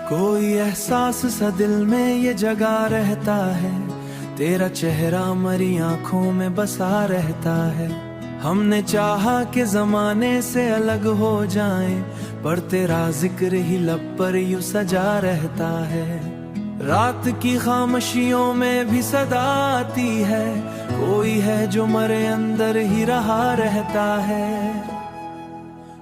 कोई एहसास सा दिल में ये जगा रहता है, तेरा चेहरा मरी आंखों में बसा रहता है। हमने चाहा कि जमाने से अलग हो जाएं, पर तेरा जिक्र ही लब पर यूं सजा रहता है। रात की खामोशियों में भी सदा आती है, कोई है जो मरे अंदर ही रहा रहता है।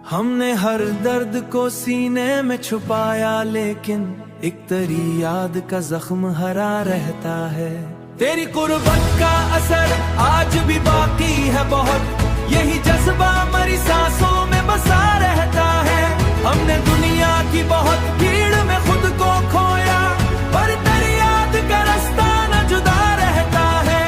हमने हर दर्द को सीने में छुपाया, लेकिन एक तेरी याद का जख्म हरा रहता है। तेरी कुर्बत का असर आज भी बाकी है बहुत, यही जज्बा मरी सांसों में बसा रहता है। हमने दुनिया की बहुत भीड़ में खुद को खोया, पर तेरी याद का रास्ता न जुदा रहता है।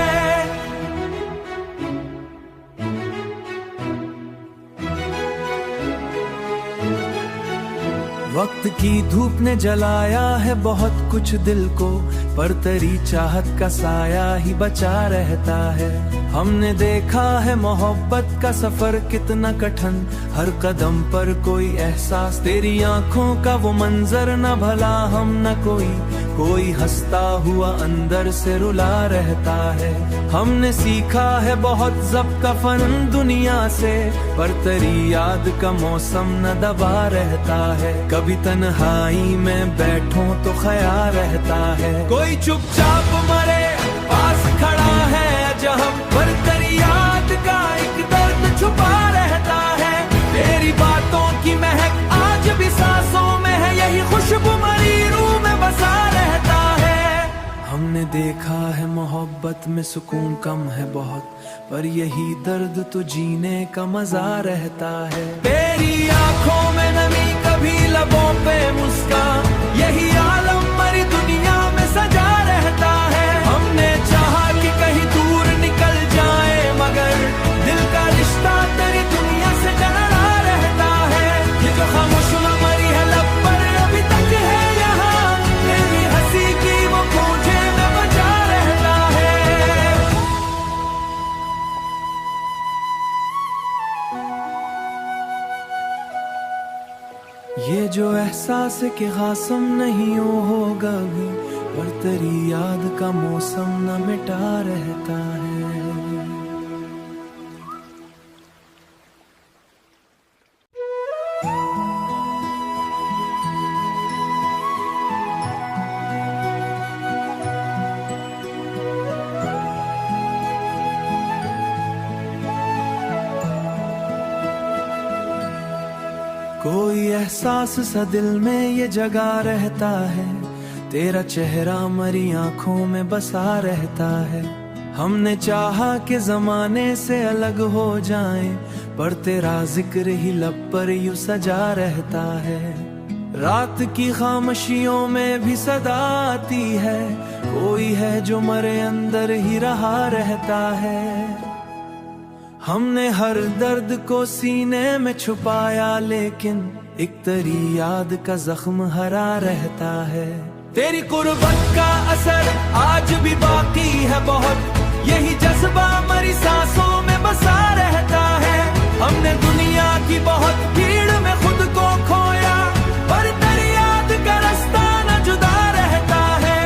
वक्त की धूप ने जलाया है बहुत कुछ दिल को, पर तेरी चाहत का साया ही बचा रहता है। हमने देखा है मोहब्बत का सफर कितना कठिन, हर कदम पर कोई एहसास, तेरी आंखों का वो मंजर न भला हम न कोई हंसता हुआ अंदर से रुला रहता है। हमने सीखा है बहुत ज़ब्त का फन दुनिया से, पर तेरी याद का मौसम न दबा रहता है। कभी तन्हाई में बैठो तो ख्याल रहता है, कोई चुपचाप मरे पास खड़ा है जहाँ, पर तेरी याद का एक दर्द छुपा रहता है। तेरी बातों की महक आज भी सांसों में है, यही खुशबू मरी रूह में बसा रहता है। हमने देखा है मोहब्बत में सुकून कम है बहुत, पर यही दर्द तो जीने का मजा रहता है। तेरी आंखों में नमी कभी लबों पे मुस्कान, यही आलम मरी दुनिया में सजा रहता है। हमने चाहा कि कहीं दूर निकल जाए, मगर दिल का रिश्ता तेरी दुनिया से जुड़ा रहता है। ये जो खामोश मरी है लब पर अभी तक है यहाँ, तेरी हंसी की वो खोजे में बजा रहता है। ये जो एहसास के खासम नहीं होगा भी, पर तेरी याद का मौसम न मिटा रहता है। कोई एहसास सा दिल में ये जगा रहता है, तेरा चेहरा मरी आंखों में बसा रहता है। हमने चाहा कि जमाने से अलग हो जाएं, पर तेरा जिक्र ही लब पर यूं सजा रहता है। रात की खामोशियों में भी सदा आती है, कोई है जो मरे अंदर ही रहा रहता है। हमने हर दर्द को सीने में छुपाया, लेकिन एक तेरी याद का जख्म हरा रहता है। तेरी कुर्बत का असर आज भी बाकी है बहुत, यही जज्बा मरी सांसों में बसा रहता है। हमने दुनिया की बहुत भीड़ में खुद को खोया, पर तेरी याद का रास्ता न जुदा रहता है।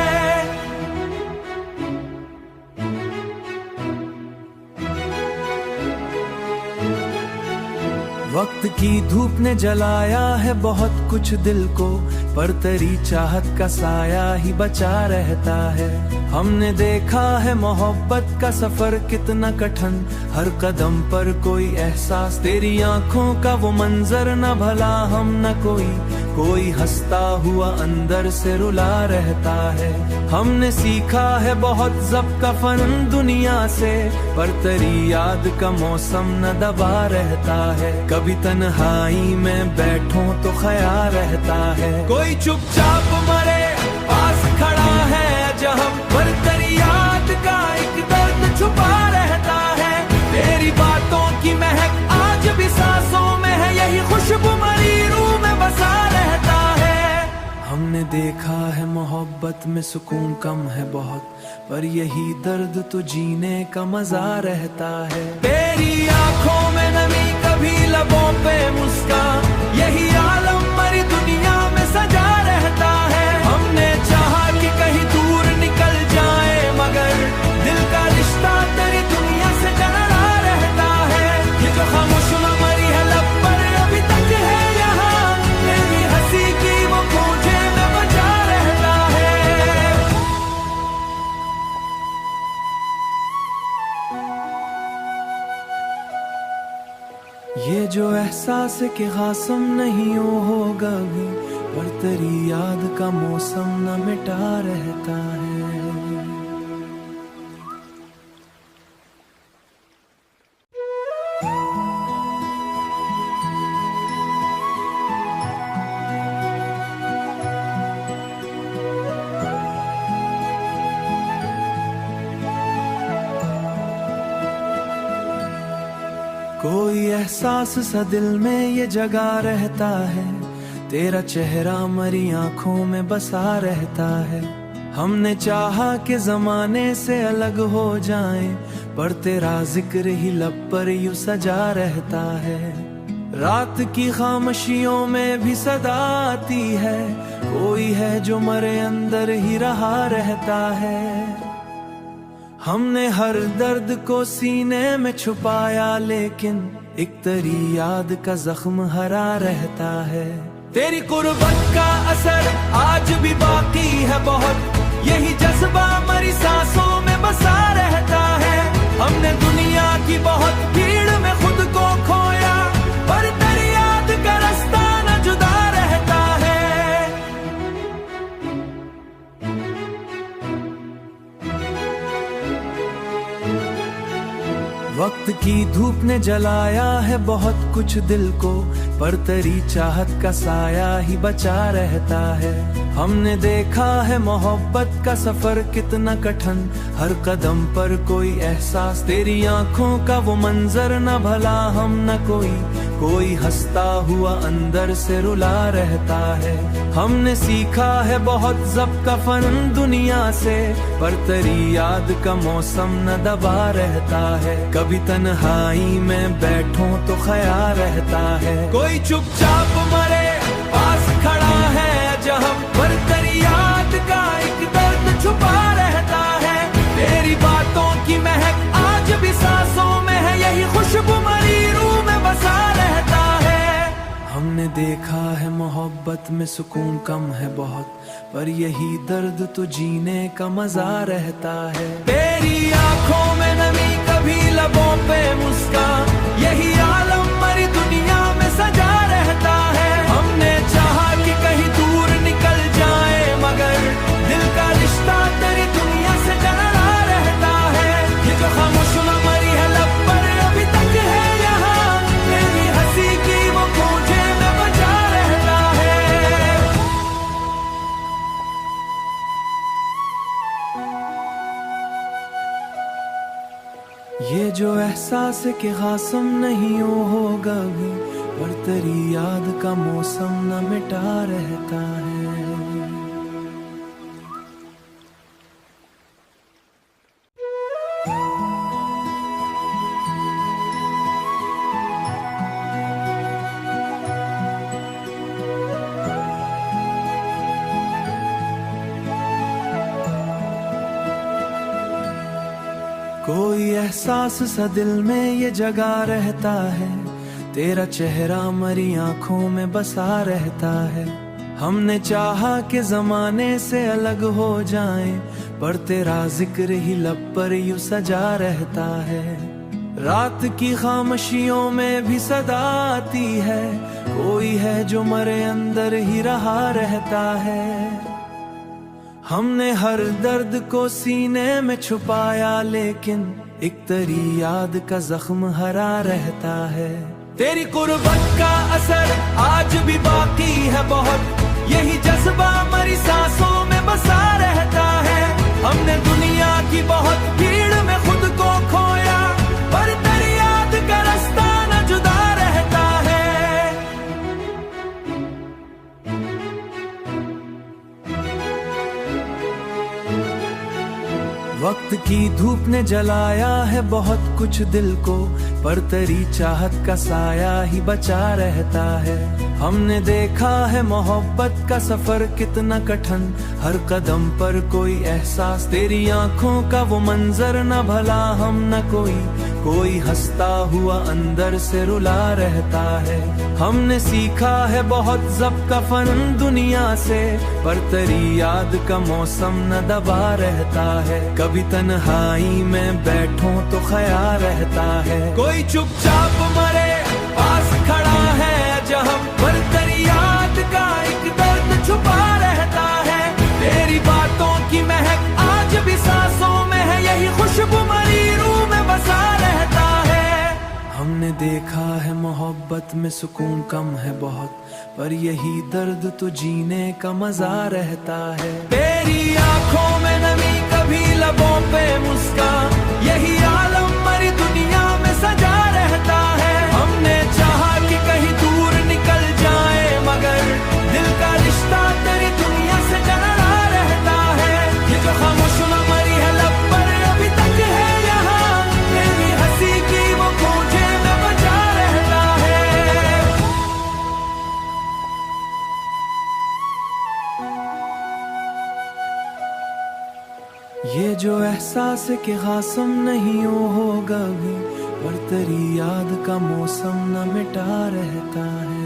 वक्त की धूप ने जलाया है बहुत कुछ दिल को, पर तेरी चाहत का साया ही बचा रहता है। हमने देखा है मोहब्बत का सफर कितना कठिन, हर कदम पर कोई एहसास, तेरी आंखों का वो मंजर न भला हम न कोई हंसता हुआ अंदर से रुला रहता है। हमने सीखा है बहुत ज़ब्त का फन दुनिया से, पर तेरी याद का मौसम न दबा रहता है। कभी तन्हाई में बैठो तो ख्याल रहता है, कोई चुपचाप मरे पास खड़ा है जहाँ, पर तेरी याद का एक दर्द छुपा रहता है। तेरी बातों की महक आज भी सांसों में है, यही खुशबू मरी रूह में बसा रहता है। हमने देखा है मोहब्बत में सुकून कम है बहुत, पर यही दर्द तो जीने का मजा रहता है। तेरी आंखों में नमी कभी लबों पे मुस्कान, यही आलम मरी दुनिया में सजा रहता है। एहसास के खासम नहीं वो होगा भी, पर तेरी याद का मौसम न मिटा रहता है। कोई एहसास सा दिल में ये जगा रहता है, तेरा चेहरा मरी आंखों में बसा रहता है। हमने चाहा कि जमाने से अलग हो जाएं, पर तेरा जिक्र ही लब पर यूं सजा रहता है। रात की खामोशियों में भी सदा आती है, कोई है जो मरे अंदर ही रहा रहता है। हमने हर दर्द को सीने में छुपाया, लेकिन एक तेरी याद का जख्म हरा रहता है। तेरी कुर्बत का असर आज भी बाकी है बहुत, यही जज्बा मरी सांसों में बसा रहता है। हमने दुनिया की बहुत भीड़ में खुद को खोया, पर तेरी याद का रास्ता न जुदा रहता है। वक्त की धूप ने जलाया है बहुत कुछ दिल को, पर तेरी चाहत का साया ही बचा रहता है। हमने देखा है मोहब्बत का सफर कितना कठिन, हर कदम पर कोई एहसास, तेरी आंखों का वो मंजर न भला हम न कोई हंसता हुआ अंदर से रुला रहता है। हमने सीखा है बहुत ज़ब्त का फन दुनिया से, पर तेरी याद का मौसम न दबा रहता है। कभी तन्हाई में बैठूं तो ख्याल रहता है, कोई चुपचाप मरे पास खड़ा है जहां, पर तेरी याद का एक दर्द छुपा रहता है। तेरी बातों की महक आज भी सांसों में है, यही खुशबू मरी रूह में बसा रहता है। हमने देखा है मोहब्बत में सुकून कम है बहुत, पर यही दर्द तो जीने का मजा रहता है। तेरी आंखों में नमी कभी लबों पे मुस्कान, यही आलम मरी दुनिया में सजा रहता है। हमने चाहा कि कहीं दूर निकल जाए, मगर दिल का रिश्ता तेरी दुनिया से जड़ा रहता है। ये जो खामोश न मरी है लब पर अभी तक है यहाँ, तेरी हंसी की वो गूंजे में बजा रहता है। ये जो एहसास के खासम नहीं वो होगा भी, पर तेरी याद का मौसम न मिटा रहता है। कोई एहसास सा दिल में ये जगा रहता है, तेरा चेहरा मरी आंखों में बसा रहता है। हमने चाहा कि जमाने से अलग हो जाएं, पर तेरा जिक्र ही लब पर यूं सजा रहता है। रात की खामोशियों में भी सदा आती है, कोई है जो मरे अंदर ही रहा रहता है। हमने हर दर्द को सीने में छुपाया, लेकिन एक तेरी याद का जख्म हरा रहता है। तेरी कुर्बत का असर आज भी बाकी है बहुत, यही जज्बा मरी सांसों में बसा रहता है। हमने दुनिया की बहुत भीड़ में खुद को खोया, पर तेरी याद का रास्ता न जुदा रहता है। वक्त की धूप ने जलाया है बहुत कुछ दिल को, पर तेरी चाहत का साया ही बचा रहता है। हमने देखा है मोहब्बत का सफर कितना कठिन, हर कदम पर कोई एहसास, तेरी आंखों का वो मंजर न भला हम न कोई हंसता हुआ अंदर से रुला रहता है। हमने सीखा है बहुत ज़ब्त का फन दुनिया से, पर तेरी याद का मौसम न दबा रहता है। कभी तन्हाई में बैठूं तो ख्याल रहता है, कोई चुपचाप मरे पास खड़ा है पर तेरी याद का एक दर्द छुपा रहता है। तेरी बातों की महक आज भी सांसों में है, यही खुशबू मरी रूह में बसा रहता है। हमने देखा है मोहब्बत में सुकून कम है बहुत, पर यही दर्द तो जीने का मजा रहता है। तेरी आंखों में नमी कभी लबों पे मुस्कान, यही आलम मरी दुनिया में सजा रहता है। हमने चाहा कि कहीं दूर निकल जाए, मगर दिल का रिश्ता तेरी दुनिया से जड़ा रहता है। ये जो खामोश न मरी है लब पर अभी तक है यहाँ, तेरी हंसी की वो खोजे में बचा रहता है। ये जो एहसास के खासम नहीं होगा भी, पर तेरी याद का मौसम न मिटा रहता है।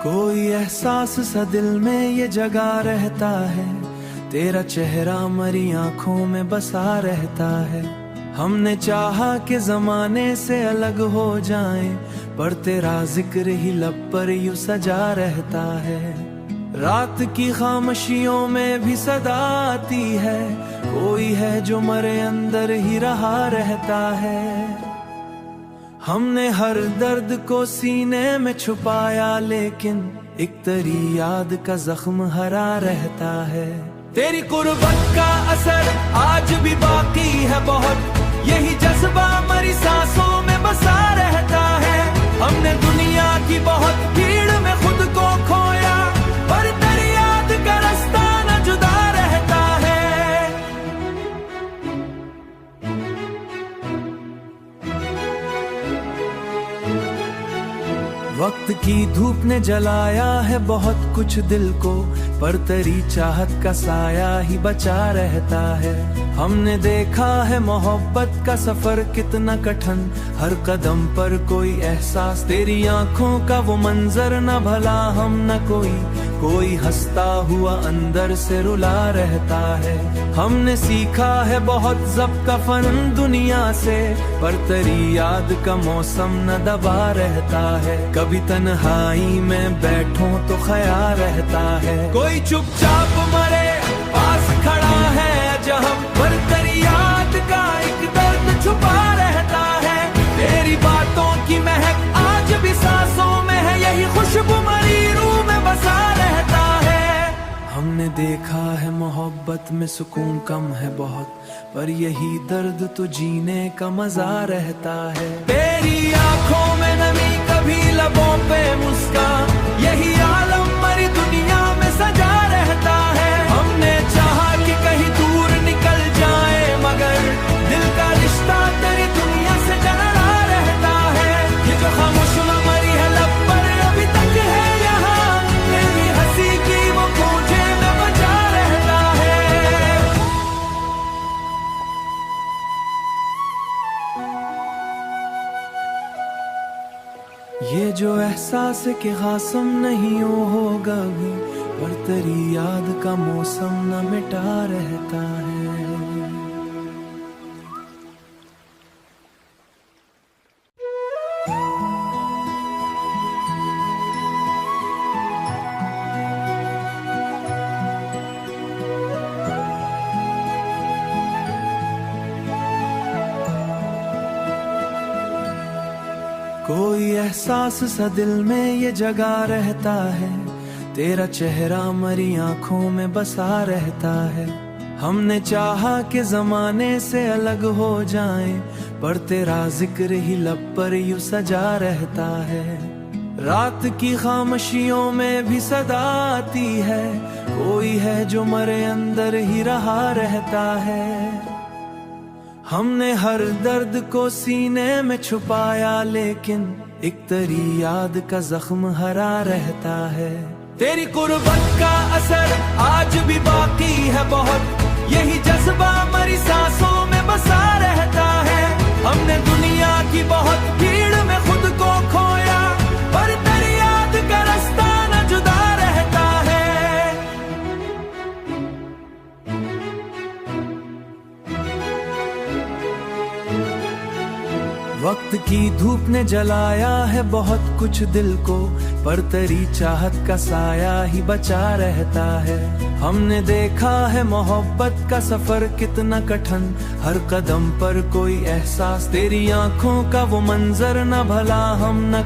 कोई एहसास सा दिल में ये जगा रहता है, तेरा चेहरा मरी आंखों में बसा रहता है। हमने चाहा कि जमाने से अलग हो जाएं, पर तेरा जिक्र ही लब पर यूं सजा रहता है। रात की खामोशियों में भी सदा आती है, कोई है जो मरे अंदर ही रहा रहता है। हमने हर दर्द को सीने में छुपाया, लेकिन एक तेरी याद का जख्म हरा रहता है। तेरी कुर्बत का असर आज भी बाकी है बहुत, यही जज्बा मरी सांसों में बसा रहता है। हमने दुनिया की बहुत भीड़ में खुद को खोया, पर तेरी याद का रास्ता न जुदा रहता है। वक्त की धूप ने जलाया है बहुत कुछ दिल को, पर तेरी चाहत का साया ही बचा रहता है। हमने देखा है मोहब्बत का सफर कितना कठिन, हर कदम पर कोई एहसास, तेरी आंखों का वो मंजर न भला हम न कोई हंसता हुआ अंदर से रुला रहता है। हमने सीखा है बहुत ज़ब्त का फन दुनिया से, पर तेरी याद का मौसम न दबा रहता है। कभी तन्हाई में बैठो तो ख्याल रहता है, कोई चुपचाप मरे पास खड़ा है जहाँ, पर तेरी याद का एक दर्द छुपा रहता है। तेरी बातों की महक आज भी सांसों में है, यही खुशबू मरी रूह में बसा रहता है। हमने देखा है मोहब्बत में सुकून कम है बहुत, पर यही दर्द तो जीने का मजा रहता है। तेरी आंखों में नमी कभी लबों पे मुस्कान, यही आलम मरी दुनिया में सजा रहता है। हमने चाहा कि कहीं दूर निकल जाए, मगर दिल का रिश्ता तेरी दुनिया से जड़ा रहता है। ये जो खामोश न मरी है लब पर अभी तक है यहाँ, तेरी हंसी की वो खोजे में बचा रहता है। ये जो एहसास के खासम नहीं होगा भी, पर तेरी याद का मौसम न मिटा रहता है। कोई एहसास सा दिल में ये जगा रहता है, तेरा चेहरा मरी आंखों में बसा रहता है। हमने चाहा कि जमाने से अलग हो जाएं, पर तेरा जिक्र ही लब पर यूं सजा रहता है। रात की खामोशियों में भी सदा आती है, कोई है जो मरे अंदर ही रहा रहता है। हमने हर दर्द को सीने में छुपाया, लेकिन एक तेरी याद का जख्म हरा रहता है। तेरी कुर्बत का असर आज भी बाकी है बहुत, यही जज्बा मरी सांसों में बसा रहता है। हमने दुनिया की बहुत भीड़ में खुद को खोया, पर तेरी याद का रास्ता न जुदा रहता है। वक्त की धूप ने जलाया है बहुत कुछ दिल को, पर तेरी चाहत का साया ही बचा रहता है। हमने देखा है मोहब्बत का सफर कितना कठिन, हर कदम पर कोई एहसास, तेरी आंखों का वो मंजर न भला हम न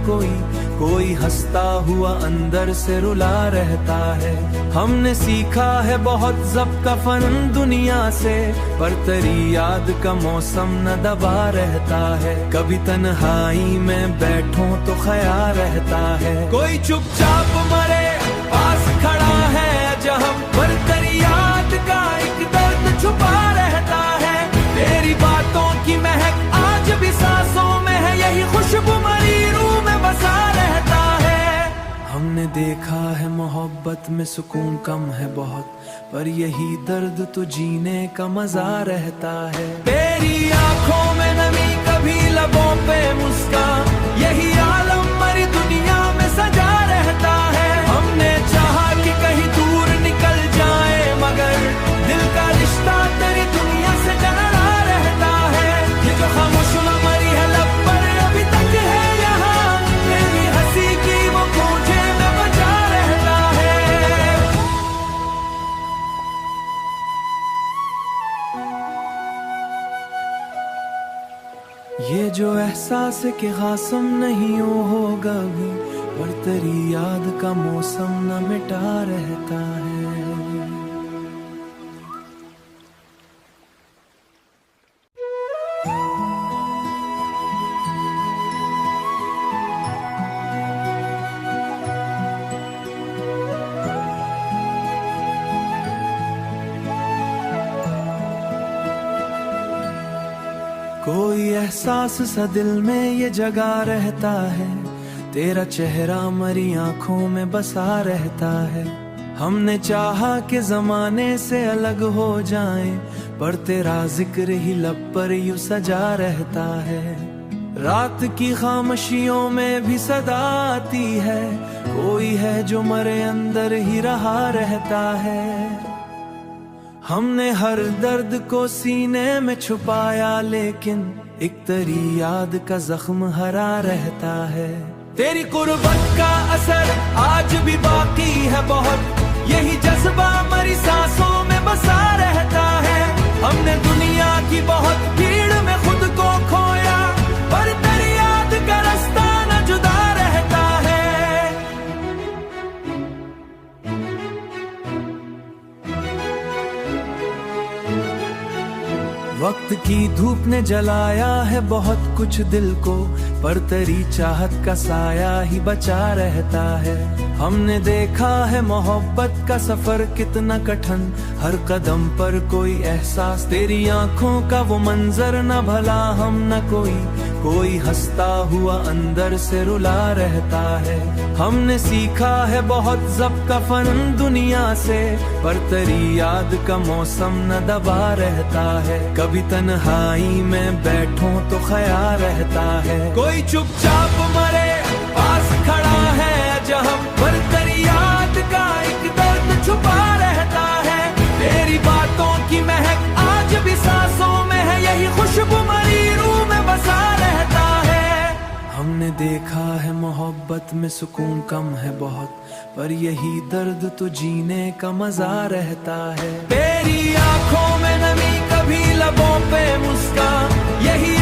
कोई हंसता हुआ अंदर से रुला रहता है। हमने सीखा है बहुत ज़ब्त फन दुनिया से, पर तेरी याद का मौसम न दबा रहता है। कभी तन्हाई में बैठो तो ख्याल रहता है, कोई चुपचाप मरे पास खड़ा है जहाँ, पर तेरी याद का एक दर्द छुपा रहता है। तेरी बातों की महक आज भी सांसों में है, यही खुशबू मरी रूह में बसा रहता है। हमने देखा है मोहब्बत में सुकून कम है बहुत, पर यही दर्द तो जीने का मजा रहता है। तेरी आंखों में नमी कभी लबों पे मुस्कान, यही आलम मरी दुनिया में सजा रहता है। हमने चाहा कि कहीं दूर निकल जाए, मगर दिल का रिश्ता तेरी दुनिया से जुड़ा रहता है। ये जो खामोश मरी है लब पर अभी तक है यहाँ, तेरी हंसी की वो गूंजे में बजा रहता है। ये जो एहसास है कि खासम नहीं होगा भी, पर तेरी याद का मौसम न मिटा रहता है। कोई एहसास सा दिल में ये जगा रहता है, तेरा चेहरा मरी आंखों में बसा रहता है। हमने चाहा कि जमाने से अलग हो जाएं, पर तेरा जिक्र ही लब पर यूं सजा रहता है। रात की खामोशियों में भी सदा आती है, कोई है जो मरे अंदर ही रहा रहता है। हमने हर दर्द को सीने में छुपाया, लेकिन एक तेरी याद का जख्म हरा रहता है। तेरी कुर्बत का असर आज भी बाकी है बहुत, यही जज्बा मरी सांसों में बसा रहता है। हमने दुनिया की बहुत भीड़ में खुद को खोया, पर तेरी याद का रास्ता न जुदा रहता है। वक्त की धूप ने जलाया है बहुत कुछ दिल को, पर तेरी चाहत का साया ही बचा रहता है। हमने देखा है मोहब्बत का सफर कितना कठिन, हर कदम पर कोई एहसास, तेरी आंखों का वो मंजर न भला हम न कोई हंसता हुआ अंदर से रुला रहता है। हमने सीखा है बहुत ज़ब्त फन दुनिया से, पर तेरी याद का मौसम न दबा रहता है। कभी तन्हाई में बैठो तो ख्याल रहता है, कोई चुपचाप मरे पास खड़ा है जहाँ, पर तेरी याद का एक दर्द छुपा रहता है। तेरी बातों की महक आज भी सांसों में है, यही खुशबू मरी रूह में बसा रहता है। हमने देखा है मोहब्बत में सुकून कम है बहुत, पर यही दर्द तो जीने का मजा रहता है। तेरी आंखों में नमी कभी लबों पे मुस्कान, यही